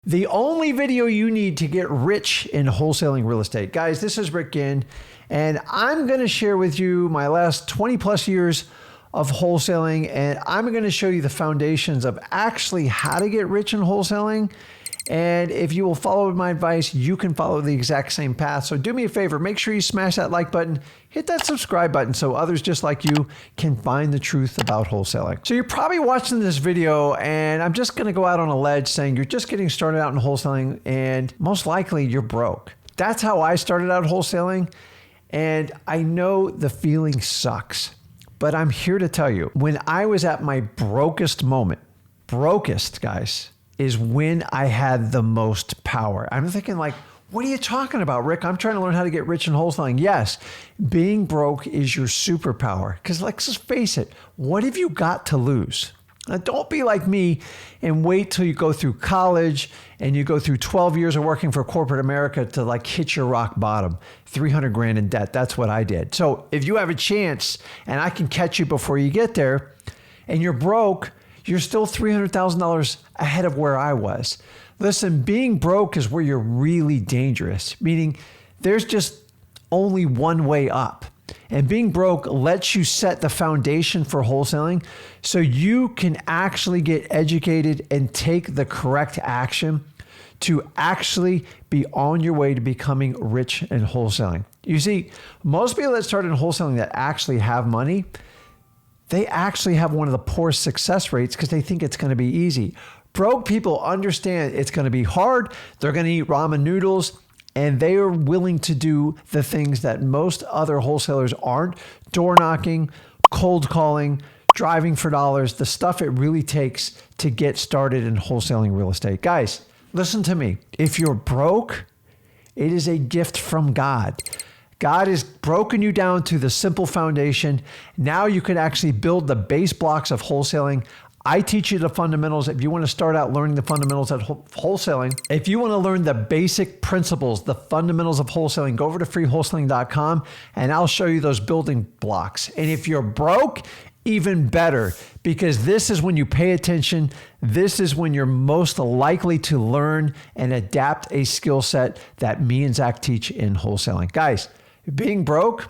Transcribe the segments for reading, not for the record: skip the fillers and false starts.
The only video you need to get rich in wholesaling real estate. Guys, this is Rick Ginn, and I'm going to share with you my last 20 plus years of wholesaling, and I'm going to show you the foundations of actually how to get rich in wholesaling. And if you will follow my advice, you can follow the exact same path. So do me a favor, make sure you smash that like button, hit that subscribe button so others just like you can find the truth about wholesaling. So you're probably watching this video, and I'm just gonna go out on a ledge saying you're just getting started out in wholesaling, and most likely you're broke. That's how I started out wholesaling, and I know the feeling sucks, but I'm here to tell you, when I was at my brokest moment, brokest, guys, is when I had the most power. I'm thinking like, what are you talking about, Rick? I'm trying to learn how to get rich in wholesaling. Yes, being broke is your superpower. Because let's just face it, what have you got to lose? Now, don't be like me and wait till you go through college and you go through 12 years of working for corporate America to like hit your rock bottom, 300 grand in debt. That's what I did. So if you have a chance and I can catch you before you get there and you're broke, you're still $300,000 ahead of where I was. Listen, being broke is where you're really dangerous, meaning there's just only one way up. And being broke lets you set the foundation for wholesaling so you can actually get educated and take the correct action to actually be on your way to becoming rich in wholesaling. You see, most people that start in wholesaling that actually have money, they actually have one of the poorest success rates because they think it's going to be easy. Broke people understand it's going to be hard. They're going to eat ramen noodles, and they are willing to do the things that most other wholesalers aren't. Door knocking, cold calling, driving for dollars, the stuff it really takes to get started in wholesaling real estate. Guys, listen to me. If you're broke, it is a gift from God. God has broken you down to the simple foundation. Now you can actually build the base blocks of wholesaling. I teach you the fundamentals. If you want to start out learning the fundamentals of wholesaling, if you want to learn the basic principles, the fundamentals of wholesaling, go over to freewholesaling.com and I'll show you those building blocks. And if you're broke, even better, because this is when you pay attention. This is when you're most likely to learn and adapt a skill set that me and Zach teach in wholesaling. Guys, being broke,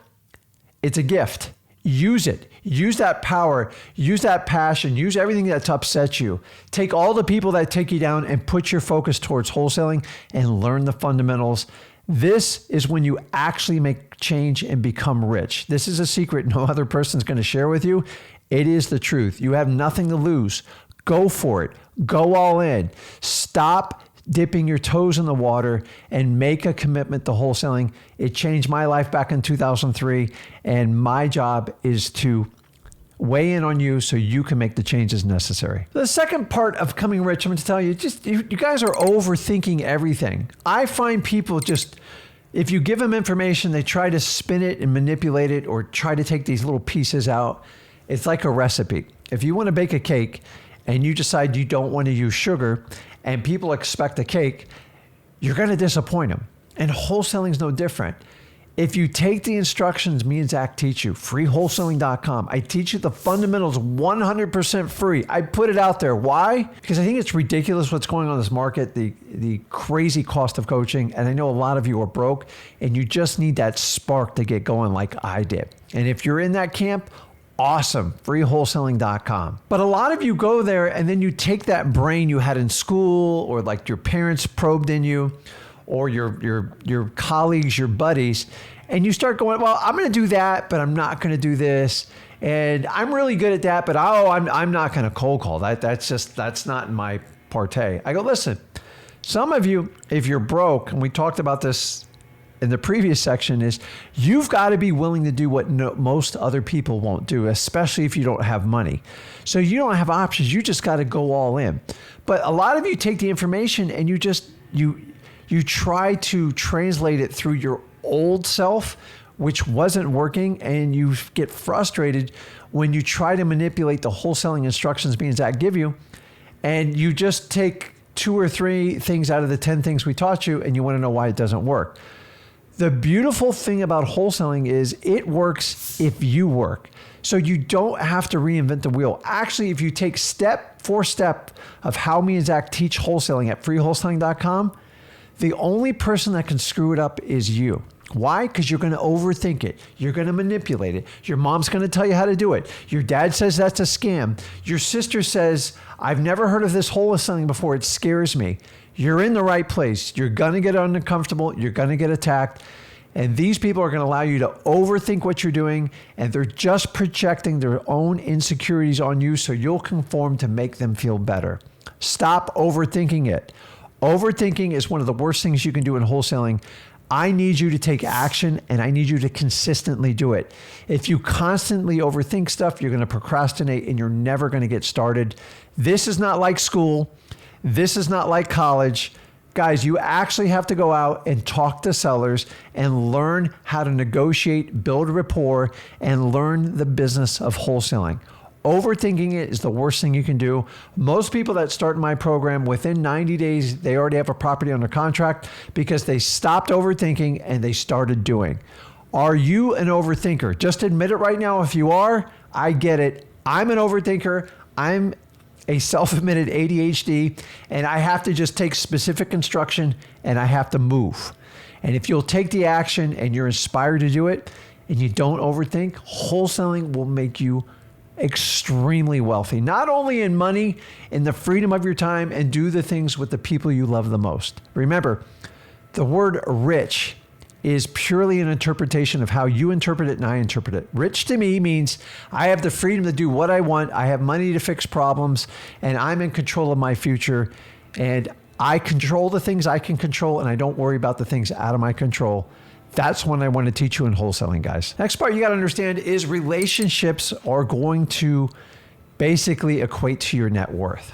it's a gift. Use it. Use that power. Use that passion. Use everything that's upset you. Take all the people that take you down and put your focus towards wholesaling and learn the fundamentals. This is when you actually make change and become rich. This is a secret no other person's going to share with you. It is the truth. You have nothing to lose. Go for it. Go all in. Stop dipping your toes in the water and make a commitment to wholesaling. It changed my life back in 2003, and my job is to weigh in on you so you can make the changes necessary. The second part of becoming rich, I'm going to tell you, you guys are overthinking everything. I find people just, if you give them information, they try to spin it and manipulate it or try to take these little pieces out. It's like a recipe. If you want to bake a cake and you decide you don't want to use sugar, and people expect a cake, you're going to disappoint them. And wholesaling is no different. If you take the instructions me and Zach teach you, freewholesaling.com, I teach you the fundamentals 100% free. I put it out there. Why? Because I think it's ridiculous what's going on in this market, the crazy cost of coaching. And I know a lot of you are broke and you just need that spark to get going like I did. And if you're in that camp, awesome, freewholesaling.com. But a lot of you go there and then you take that brain you had in school or like your parents probed in you or your colleagues, your buddies, and you start going, well, I'm going to do that, but I'm not going to do this. And I'm really good at that, but I'm not going to cold call. That's not in my partay. I go, listen, some of you, if you're broke, and we talked about this in the previous section, is you've got to be willing to do what most other people won't do, especially if you don't have money. So you don't have options. You just got to go all in. But a lot of you take the information and you try to translate it through your old self, which wasn't working, and you get frustrated when you try to manipulate the wholesaling instructions me and Zach give you, and you just take 2 or 3 things out of the 10 things we taught you, and you want to know why it doesn't work. The beautiful thing about wholesaling is it works if you work. So you don't have to reinvent the wheel. Actually, if you take step for step of how me and Zach teach wholesaling at freewholesaling.com, the only person that can screw it up is you. Why? Because you're going to overthink it. You're going to manipulate it. Your mom's going to tell you how to do it. Your dad says that's a scam. Your sister says, I've never heard of this wholesaling before. It scares me. You're in the right place. You're going to get uncomfortable. You're going to get attacked. And these people are going to allow you to overthink what you're doing, and they're just projecting their own insecurities on you so you'll conform to make them feel better. Stop overthinking it. Overthinking is one of the worst things you can do in wholesaling. I need you to take action, and I need you to consistently do it. If you constantly overthink stuff, you're going to procrastinate and you're never going to get started. This is not like school. This is not like college. Guys, you actually have to go out and talk to sellers and learn how to negotiate, build rapport, and learn the business of wholesaling. Overthinking it is the worst thing you can do. Most people that start in my program, within 90 days, they already have a property under contract because they stopped overthinking and they started doing. Are you an overthinker? Just admit it right now. If you are, I get it. I'm an overthinker. I'm a self-admitted ADHD, and I have to just take specific instruction and I have to move. And if you'll take the action and you're inspired to do it and you don't overthink, wholesaling will make you extremely wealthy, not only in money, in the freedom of your time, and do the things with the people you love the most. Remember, the word rich is purely an interpretation of how you interpret it and I interpret it. Rich to me means I have the freedom to do what I want. I have money to fix problems, and I'm in control of my future, and I control the things I can control, and I don't worry about the things out of my control. That's what I want to teach you in wholesaling, guys. Next part you got to understand is relationships are going to basically equate to your net worth.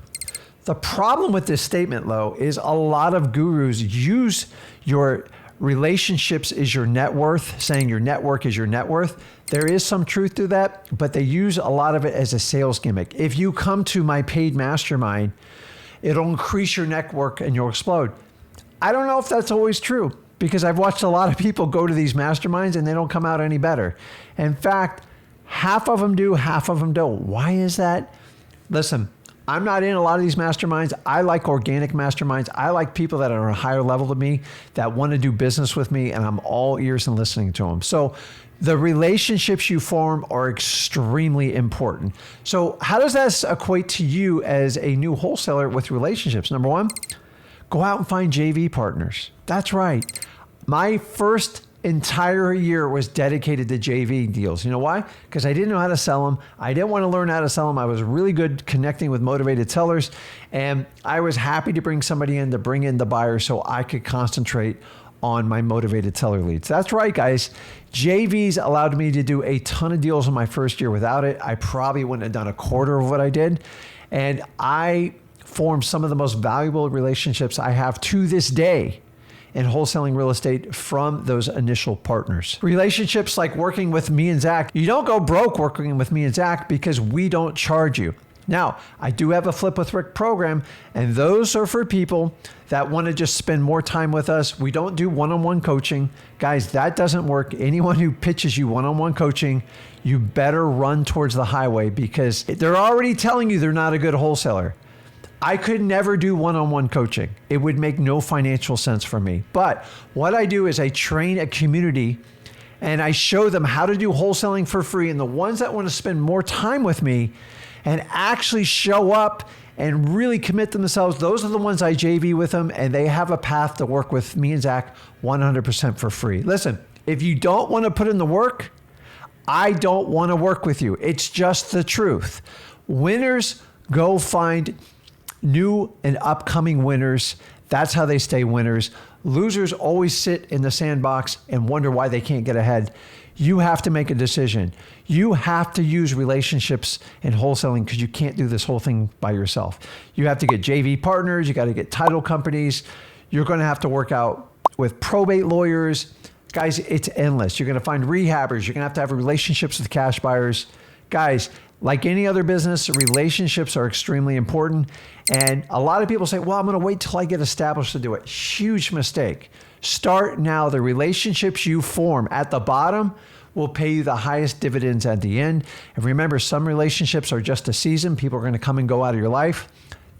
The problem with this statement, though, is a lot of gurus use your relationships is your net worth, saying your network is your net worth. There is some truth to that, but they use a lot of it as a sales gimmick. If you come to my paid mastermind, it'll increase your network and you'll explode. I don't know if that's always true, because I've watched a lot of people go to these masterminds and they don't come out any better. In fact, half of them do, half of them don't. Why is that? Listen, I'm not in a lot of these masterminds. I like organic masterminds. I like people that are on a higher level than me that want to do business with me, and I'm all ears and listening to them. So the relationships you form are extremely important. So how does that equate to you as a new wholesaler with relationships? Number one, go out and find JV partners. That's right. My first entire year was dedicated to JV deals. You know why? Because I didn't know how to sell them. I didn't want to learn how to sell them. I was really good connecting with motivated sellers, and I was happy to bring somebody in to bring in the buyer so I could concentrate on my motivated seller leads. That's right, guys. JVs allowed me to do a ton of deals in my first year. Without it, I probably wouldn't have done a quarter of what I did. And I formed some of the most valuable relationships I have to this day in wholesaling real estate from those initial partners. Relationships like working with me and Zach. You don't go broke working with me and Zach because we don't charge you. Now, I do have a Flip with Rick program, and those are for people that want to just spend more time with us. We don't do one-on-one coaching. Guys, that doesn't work. Anyone who pitches you one-on-one coaching, you better run towards the highway because they're already telling you they're not a good wholesaler. I could never do one-on-one coaching. It would make no financial sense for me. But what I do is I train a community and I show them how to do wholesaling for free. And the ones that want to spend more time with me and actually show up and really commit themselves, those are the ones I JV with them, and they have a path to work with me and Zach 100% for free. Listen, if you don't want to put in the work, I don't want to work with you. It's just the truth. Winners go find new and upcoming winners. That's how they stay winners. Losers always sit in the sandbox and wonder why they can't get ahead. You have to make a decision. You have to use relationships in wholesaling because you can't do this whole thing by yourself. You have to get JV partners. You got to get title companies. You're going to have to work out with probate lawyers. Guys, it's endless. You're going to find rehabbers. You're going to have relationships with cash buyers. Guys, Like any other business, relationships are extremely important. And a lot of people say, well, I'm going to wait till I get established to do it. Huge mistake. Start now. The relationships you form at the bottom will pay you the highest dividends at the end. And remember, some relationships are just a season. People are going to come and go out of your life.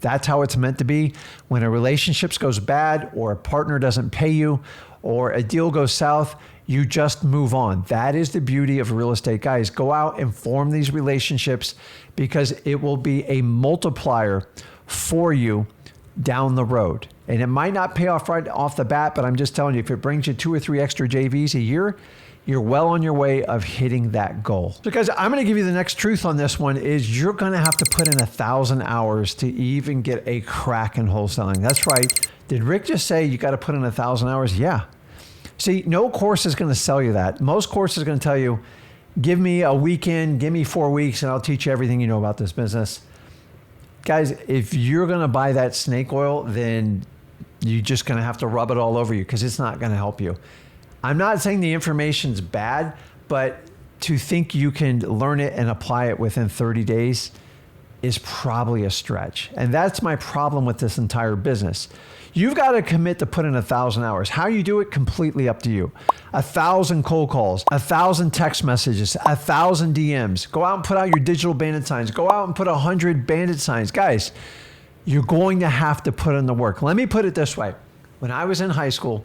That's how it's meant to be. When a relationship goes bad, or a partner doesn't pay you, or a deal goes south, you just move on. That is the beauty of real estate. Guys, go out and form these relationships, because it will be a multiplier for you down the road. And it might not pay off right off the bat, but I'm just telling you, if it brings you 2 or 3 extra JVs a year, you're well on your way of hitting that goal. So guys, I'm going to give you the next truth on this one is you're going to have to put in 1,000 hours to even get a crack in wholesaling. That's right. Did Rick just say you got to put in 1,000 hours? Yeah. See, no course is going to sell you that. Most courses are going to tell you, give me a weekend, give me 4 weeks, and I'll teach you everything you know about this business. Guys, if you're going to buy that snake oil, then you're just going to have to rub it all over you, because it's not going to help you. I'm not saying the information's bad, but to think you can learn it and apply it within 30 days is probably a stretch. And that's my problem with this entire business. You've got to commit to put in 1,000 hours. How you do it, completely up to you. 1,000 cold calls, 1,000 text messages, 1,000 DMs. Go out and put out your digital bandit signs. Go out and put 100 bandit signs. Guys, you're going to have to put in the work. Let me put it this way. When I was in high school,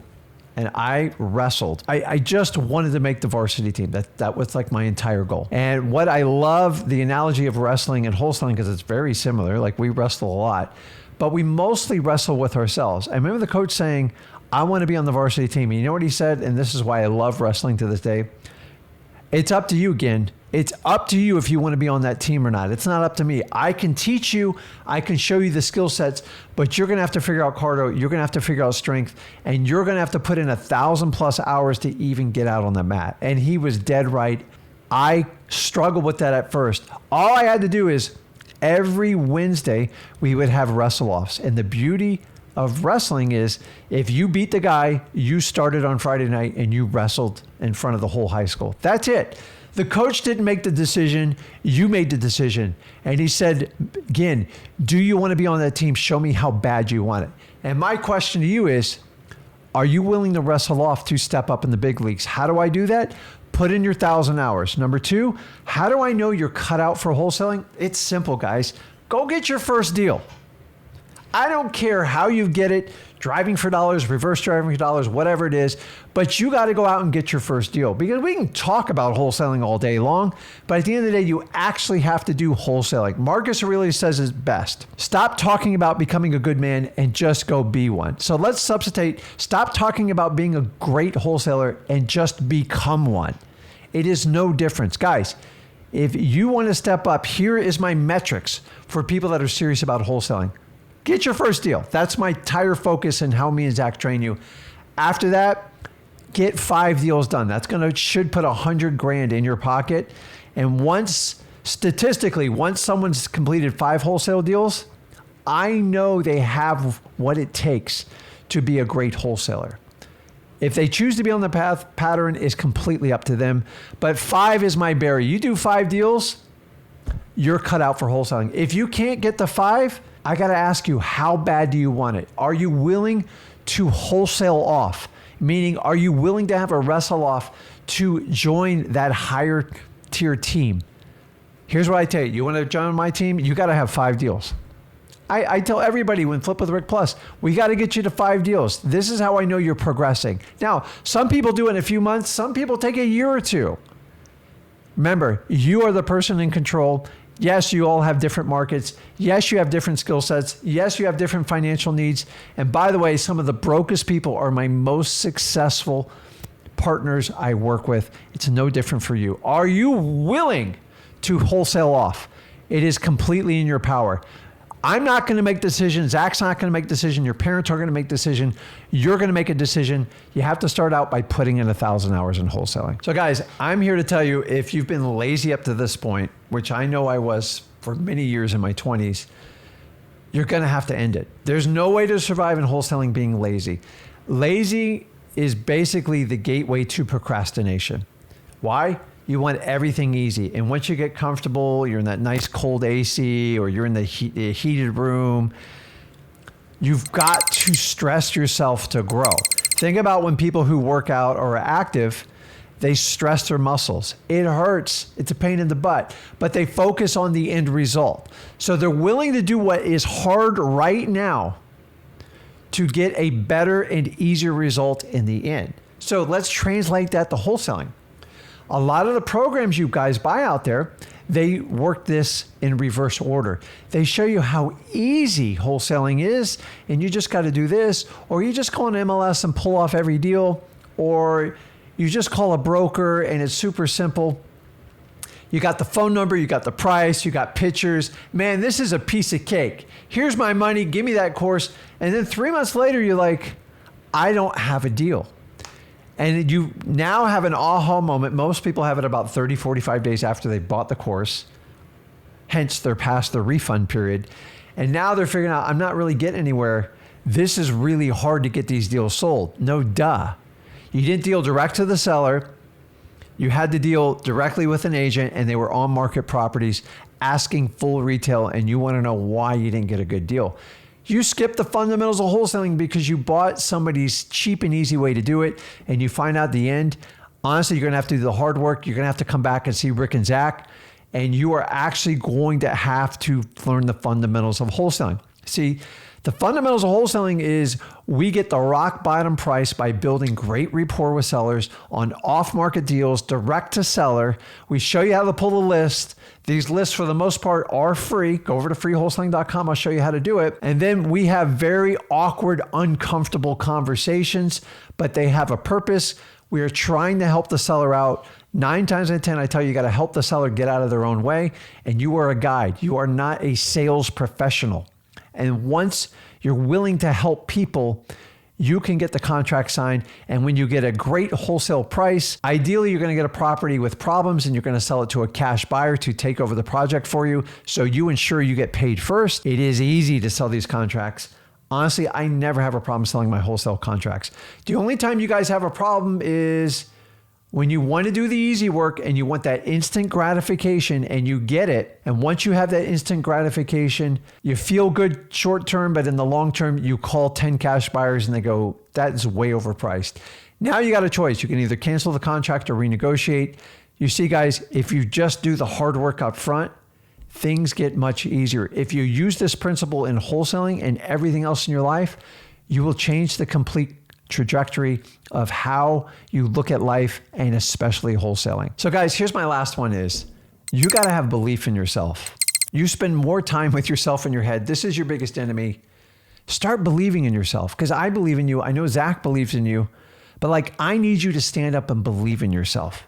and I wrestled. I just wanted to make the varsity team. That was like my entire goal. And what I love, the analogy of wrestling and wholesaling, because it's very similar. Like, we wrestle a lot, but we mostly wrestle with ourselves. I remember the coach saying, I want to be on the varsity team. And you know what he said? And this is why I love wrestling to this day. It's up to you, Ginn. It's up to you if you want to be on that team or not. It's not up to me. I can teach you, I can show you the skill sets, but you're going to have to figure out cardio, you're going to have to figure out strength, and you're going to have to put in 1,000+ hours to even get out on the mat. And he was dead right. I struggled with that at first. All I had to do is every Wednesday we would have wrestle-offs. And the beauty of wrestling is if you beat the guy, you started on Friday night and you wrestled in front of the whole high school. That's it. The coach didn't make the decision. You made the decision. And he said, Ginn, do you want to be on that team? Show me how bad you want it. And my question to you is, are you willing to wrestle off to step up in the big leagues? How do I do that? Put in your 1,000 hours. Number 2, how do I know you're cut out for wholesaling? It's simple, guys. Go get your first deal. I don't care how you get it, driving for dollars, reverse driving for dollars, whatever it is, but you got to go out and get your first deal, because we can talk about wholesaling all day long, but at the end of the day, you actually have to do wholesaling. Marcus Aurelius says it best. Stop talking about becoming a good man and just go be one. So let's substitute, stop talking about being a great wholesaler and just become one. It is no difference. Guys, if you want to step up, here is my metrics for people that are serious about wholesaling. Get your first deal. That's my entire focus and how me and Zach train you. After that, get 5 deals done. That's should put $100,000 in your pocket. And statistically, once someone's completed 5 wholesale deals, I know they have what it takes to be a great wholesaler. If they choose to be on the pattern is completely up to them. But 5 is my barrier. You do 5 deals, you're cut out for wholesaling. If you can't get the 5, I got to ask you, how bad do you want it? Are you willing to wholesale off? Meaning, are you willing to have a wrestle off to join that higher tier team? Here's what I tell you. You want to join my team? You got to have 5 deals. I tell everybody when Flip with Rick Plus, we got to get you to 5 deals. This is how I know you're progressing. Now, some people do it in a few months. Some people take a year or 2. Remember, you are the person in control. Yes, you all have different markets. Yes, you have different skill sets. Yes, you have different financial needs. And by the way, some of the brokest people are my most successful partners I work with. It's no different for you. Are you willing to wholesale off? It is completely in your power. I'm not going to make decisions. Zach's not going to make decision. Your parents are going to make decision. You're going to make a decision. You have to start out by putting in 1,000 hours in wholesaling. So guys, I'm here to tell you, if you've been lazy up to this point, which I know I was for many years in my 20s, you're going to have to end it. There's no way to survive in wholesaling being lazy. Lazy is basically the gateway to procrastination. Why? You want everything easy. And once you get comfortable, you're in that nice cold AC or you're in the heated room, you've got to stress yourself to grow. Think about when people who work out or are active, they stress their muscles. It hurts. It's a pain in the butt, but they focus on the end result. So they're willing to do what is hard right now to get a better and easier result in the end. So let's translate that to wholesaling. A lot of the programs you guys buy out there, they work this in reverse order. They show you how easy wholesaling is, and you just got to do this, or you just call an MLS and pull off every deal, or you just call a broker and it's super simple. You got the phone number, you got the price, you got pictures. Man, this is a piece of cake. Here's my money, give me that course. And then 3 months later, you're like, I don't have a deal. And you now have an aha moment. Most people have it about 30, 45 days after they bought the course. Hence, they're past the refund period. And now they're figuring out, I'm not really getting anywhere. This is really hard to get these deals sold. No, duh. You didn't deal direct to the seller. You had to deal directly with an agent, and they were on market properties asking full retail, and you want to know why you didn't get a good deal. You skipped the fundamentals of wholesaling because you bought somebody's cheap and easy way to do it, and you find out at the end, honestly, you're going to have to do the hard work. You're going to have to come back and see Rick and Zach, and you are actually going to have to learn the fundamentals of wholesaling. See, the fundamentals of wholesaling is we get the rock bottom price by building great rapport with sellers on off-market deals, direct to seller. We show you how to pull the list. These lists, for the most part, are free. Go over to freewholesaling.com. I'll show you how to do it. And then we have very awkward, uncomfortable conversations, but they have a purpose. We are trying to help the seller out. 9 times out of 10, I tell you, you got to help the seller get out of their own way. And you are a guide. You are not a sales professional. And once you're willing to help people, you can get the contract signed. And when you get a great wholesale price, ideally, you're going to get a property with problems and you're going to sell it to a cash buyer to take over the project for you. So you ensure you get paid first. It is easy to sell these contracts. Honestly, I never have a problem selling my wholesale contracts. The only time you guys have a problem is when you want to do the easy work and you want that instant gratification and you get it. And once you have that instant gratification, you feel good short term, but in the long term, you call 10 cash buyers and they go, that is way overpriced. Now you got a choice. You can either cancel the contract or renegotiate. You see, guys, if you just do the hard work up front, things get much easier. If you use this principle in wholesaling and everything else in your life, you will change the complete trajectory of how you look at life and especially wholesaling. So guys, here's my last one is you got to have belief in yourself. You spend more time with yourself in your head. This is your biggest enemy. Start believing in yourself because I believe in you. I know Zach believes in you, but like I need you to stand up and believe in yourself.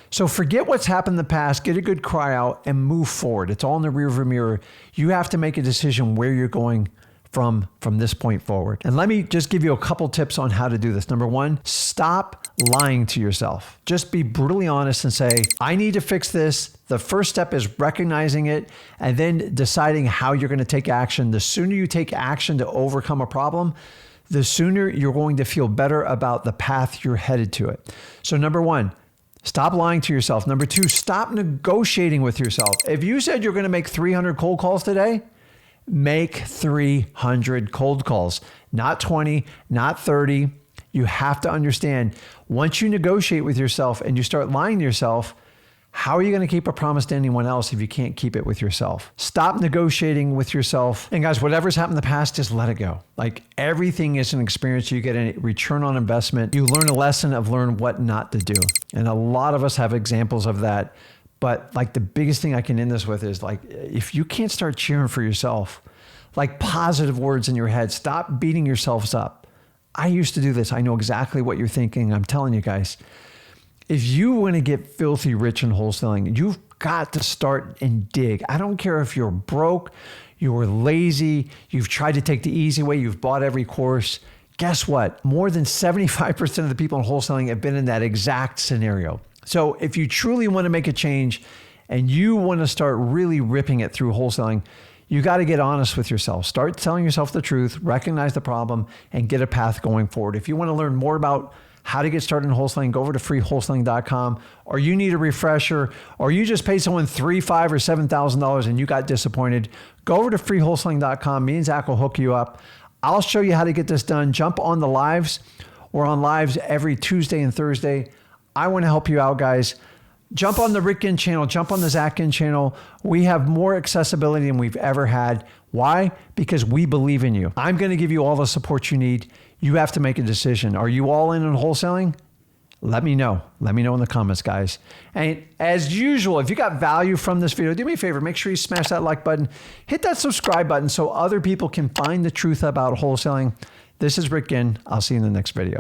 So forget what's happened in the past, get a good cry out and move forward. It's all in the rearview mirror. You have to make a decision where you're going from this point forward. And let me just give you a couple tips on how to do this. Number one, stop lying to yourself. Just be brutally honest and say, I need to fix this. The first step is recognizing it and then deciding how you're going to take action. The sooner you take action to overcome a problem, the sooner you're going to feel better about the path you're headed to it. So number one, stop lying to yourself. Number two, stop negotiating with yourself. If you said you're going to make 300 cold calls today, make 300 cold calls, not 20, not 30. You have to understand, once you negotiate with yourself and you start lying to yourself, how are you going to keep a promise to anyone else if you can't keep it with yourself? Stop negotiating with yourself. And guys, whatever's happened in the past, just let it go. Like everything is an experience. You get a return on investment. You learn a lesson of learn what not to do. And a lot of us have examples of that. But like the biggest thing I can end this with is like, if you can't start cheering for yourself, like positive words in your head, stop beating yourselves up. I used to do this. I know exactly what you're thinking. I'm telling you guys, if you want to get filthy rich in wholesaling, you've got to start and dig. I don't care if you're broke, you're lazy, you've tried to take the easy way, you've bought every course. Guess what? More than 75% of the people in wholesaling have been in that exact scenario. So if you truly want to make a change and you want to start really ripping it through wholesaling, you got to get honest with yourself. Start telling yourself the truth, recognize the problem, and get a path going forward. If you want to learn more about how to get started in wholesaling, go over to freewholesaling.com. Or you need a refresher, or you just paid someone $3,000, $5,000, or $7,000 and you got disappointed, go over to freewholesaling.com. Me and Zach will hook you up. I'll show you how to get this done. Jump on the lives. We're on lives every Tuesday and Thursday. I want to help you out, guys. Jump on the Rick Ginn channel. Jump on the Zach Ginn channel. We have more accessibility than we've ever had. Why? Because we believe in you. I'm going to give you all the support you need. You have to make a decision. Are you all in on wholesaling? Let me know. Let me know in the comments, guys. And as usual, if you got value from this video, do me a favor. Make sure you smash that like button. Hit that subscribe button so other people can find the truth about wholesaling. This is Rick Ginn. I'll see you in the next video.